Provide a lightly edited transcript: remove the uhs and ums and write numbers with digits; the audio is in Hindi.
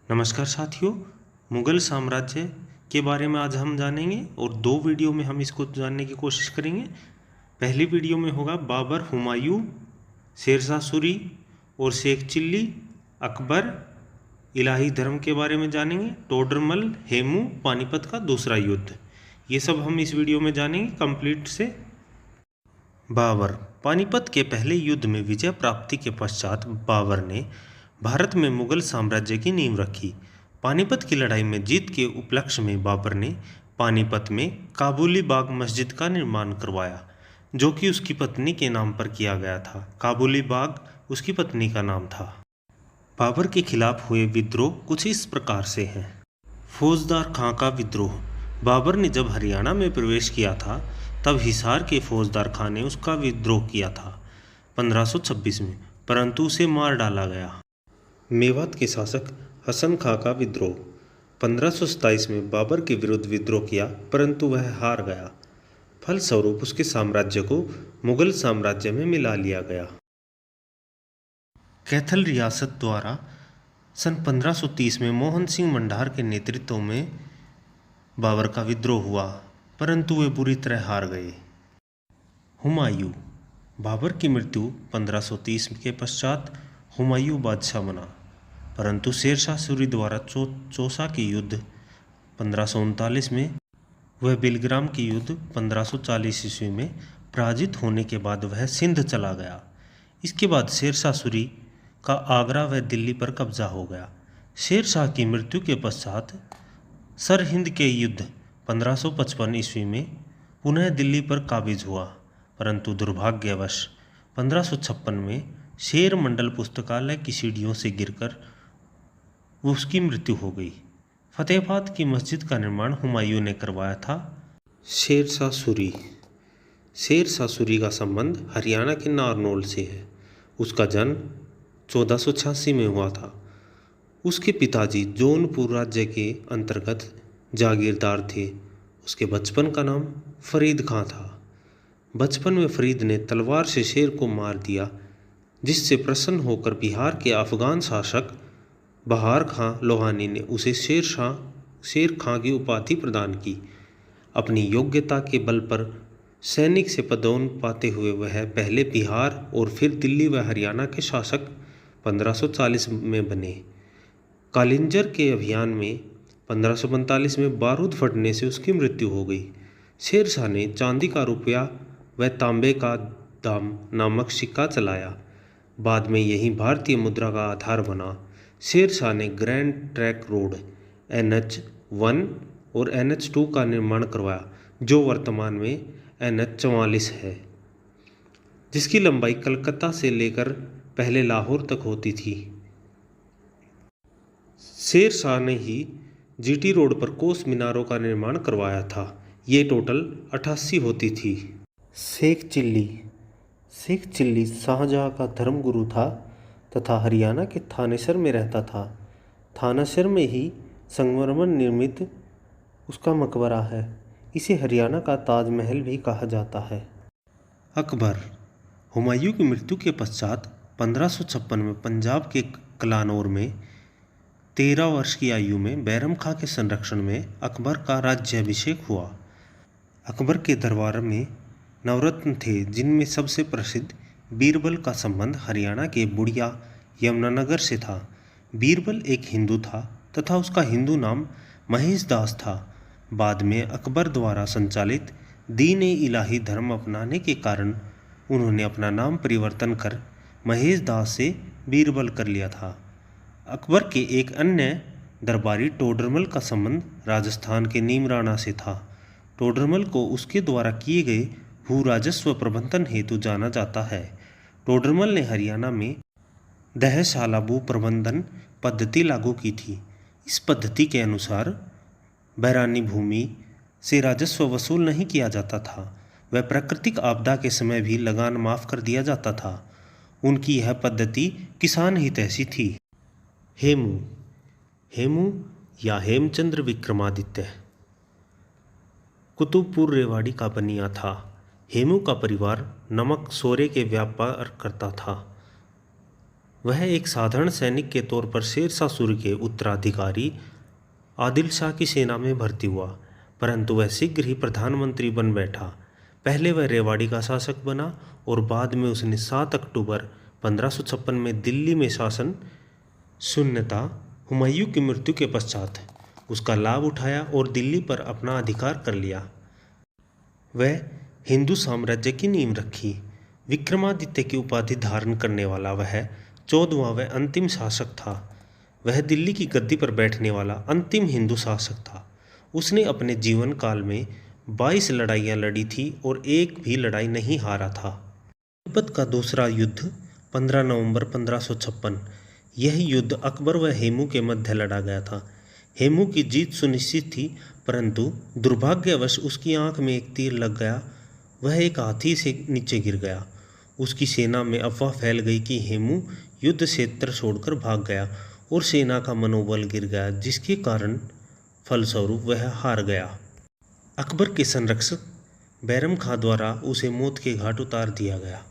नमस्कार साथियों, मुगल साम्राज्य के बारे में आज हम जानेंगे और दो वीडियो में हम इसको जानने की कोशिश करेंगे। पहली वीडियो में होगा बाबर, हुमायूं, शेरशाह सूरी और शेख चिल्ली, अकबर, इलाही धर्म के बारे में जानेंगे। टोडरमल, हेमू, पानीपत का दूसरा युद्ध, ये सब हम इस वीडियो में जानेंगे कंप्लीट से। बाबर। पानीपत के पहले युद्ध में विजय प्राप्ति के पश्चात बाबर ने भारत में मुगल साम्राज्य की नींव रखी। पानीपत की लड़ाई में जीत के उपलक्ष्य में बाबर ने पानीपत में काबुली बाग मस्जिद का निर्माण करवाया, जो कि उसकी पत्नी के नाम पर किया गया था। काबुली बाग उसकी पत्नी का नाम था। बाबर के खिलाफ हुए विद्रोह कुछ इस प्रकार से हैं। फौजदार खां का विद्रोह। बाबर ने जब हरियाणा में प्रवेश किया था तब हिसार के फौजदार खां ने उसका विद्रोह किया था 1526 में, परंतु उसे मार डाला गया। मेवात के शासक हसन खां का विद्रोह। 1527 में बाबर के विरुद्ध विद्रोह किया, परंतु वह हार गया। फलस्वरूप उसके साम्राज्य को मुगल साम्राज्य में मिला लिया गया। कैथल रियासत द्वारा सन 1530 में मोहन सिंह मंडार के नेतृत्व में बाबर का विद्रोह हुआ, परंतु वे बुरी तरह हार गए। हुमायूं। बाबर की मृत्यु 1530 के पश्चात हुमायूं बादशाह बना, परंतु शेरशाह सूरी द्वारा चौसा की युद्ध 1539 में वह बिलग्राम की युद्ध 1540 ईस्वी में पराजित होने के बाद वह सिंध चला गया। इसके बाद शेरशाह सूरी का आगरा व दिल्ली पर कब्जा हो गया। शेरशाह की मृत्यु के पश्चात सरहिंद के युद्ध 1555 ईस्वी में पुनः दिल्ली पर काबिज हुआ, परंतु दुर्भाग्यवश 1556 में शेर मंडल पुस्तकालय की सीढ़ियों से गिरकर उसकी मृत्यु हो गई। फतेहाबाद की मस्जिद का निर्माण हुमायूं ने करवाया था। शेरशाह सूरी। शेरशाह सूरी का संबंध हरियाणा के नारनौल से है। उसका जन्म 1486 में हुआ था। उसके पिताजी जौनपुर राज्य के अंतर्गत जागीरदार थे। उसके बचपन का नाम फरीद खां था। बचपन में फरीद ने तलवार से शेर को मार दिया, जिससे प्रसन्न होकर बिहार के अफगान शासक बहार खां लोहानी ने उसे शेर खां की उपाधि प्रदान की। अपनी योग्यता के बल पर सैनिक से पदोन्नति पाते हुए वह पहले बिहार और फिर दिल्ली व हरियाणा के शासक 1540 में बने। कालिंजर के अभियान में 1545 में बारूद फटने से उसकी मृत्यु हो गई। शेरशाह ने चांदी का रुपया व तांबे का दाम नामक सिक्का चलाया। बाद में यही भारतीय मुद्रा का आधार बना। शेरशाह ने ग्रैंड ट्रैंक रोड NH-1 और NH-2 का निर्माण करवाया, जो वर्तमान में NH-44 है, जिसकी लंबाई कलकत्ता से लेकर पहले लाहौर तक होती थी। शेरशाह ने ही GT रोड पर कोस मीनारों का निर्माण करवाया था। ये टोटल 88 होती थी। शेख चिल्ली। शेख चिल्ली शाहजहाँ का धर्मगुरु था तथा हरियाणा के थानेसर में रहता था। थानेसर में ही संगमरमर निर्मित उसका मकबरा है। इसे हरियाणा का ताजमहल भी कहा जाता है। अकबर। हुमायूं की मृत्यु के पश्चात 1556 में पंजाब के कलानौर में 13 वर्ष की आयु में बैरम खां के संरक्षण में अकबर का राज्याभिषेक हुआ। अकबर के दरबार में नवरत्न थे, जिनमें सबसे प्रसिद्ध बीरबल का संबंध हरियाणा के बुढ़िया यमुनानगर से था। बीरबल एक हिंदू था तथा उसका हिंदू नाम महेश दास था। बाद में अकबर द्वारा संचालित दीन-ए-इलाही धर्म अपनाने के कारण उन्होंने अपना नाम परिवर्तन कर महेश दास से बीरबल कर लिया था। अकबर के एक अन्य दरबारी टोडरमल का संबंध राजस्थान के नीमराणा से था। टोडरमल को उसके द्वारा किए गए भू राजस्व प्रबंधन हेतु जाना जाता है। टोडरमल ने हरियाणा में दहशाला भू प्रबंधन पद्धति लागू की थी। इस पद्धति के अनुसार बैरानी भूमि से राजस्व वसूल नहीं किया जाता था व प्राकृतिक आपदा के समय भी लगान माफ कर दिया जाता था। उनकी यह पद्धति किसान हितैषी थी। हेमू। हेमू या हेमचंद्र विक्रमादित्य कुतुबपुर रेवाड़ी का बनिया था। हेमू का परिवार नमक सोरे के व्यापार करता था। वह एक साधारण सैनिक के तौर पर शेरशाह सूरी के उत्तराधिकारी आदिल शाह की सेना में भर्ती हुआ, परंतु वह शीघ्र ही प्रधानमंत्री बन बैठा। पहले वह रेवाड़ी का शासक बना और बाद में उसने 7 अक्टूबर 1556 में दिल्ली में शासन शून्यता हुमायूं की मृत्यु के पश्चात उसका लाभ उठाया और दिल्ली पर अपना अधिकार कर लिया। वह हिंदू साम्राज्य की नींव रखी। विक्रमादित्य की उपाधि धारण करने वाला वह 14वां व अंतिम शासक था। वह दिल्ली की गद्दी पर बैठने वाला अंतिम हिंदू शासक था। उसने अपने जीवन काल में 22 लड़ाइयाँ लड़ी थी और एक भी लड़ाई नहीं हारा था। तिब्बत का दूसरा युद्ध 15 नवंबर 1556। यह युद्ध अकबर व हेमू के मध्य लड़ा गया था। हेमू की जीत सुनिश्चित थी, परंतु दुर्भाग्यवश उसकी आंख में एक तीर लग गया। वह एक हाथी से नीचे गिर गया। उसकी सेना में अफवाह फैल गई कि हेमू युद्ध क्षेत्र छोड़कर भाग गया और सेना का मनोबल गिर गया, जिसके कारण फलस्वरूप वह हार गया। अकबर के संरक्षक बैरम खां द्वारा उसे मौत के घाट उतार दिया गया।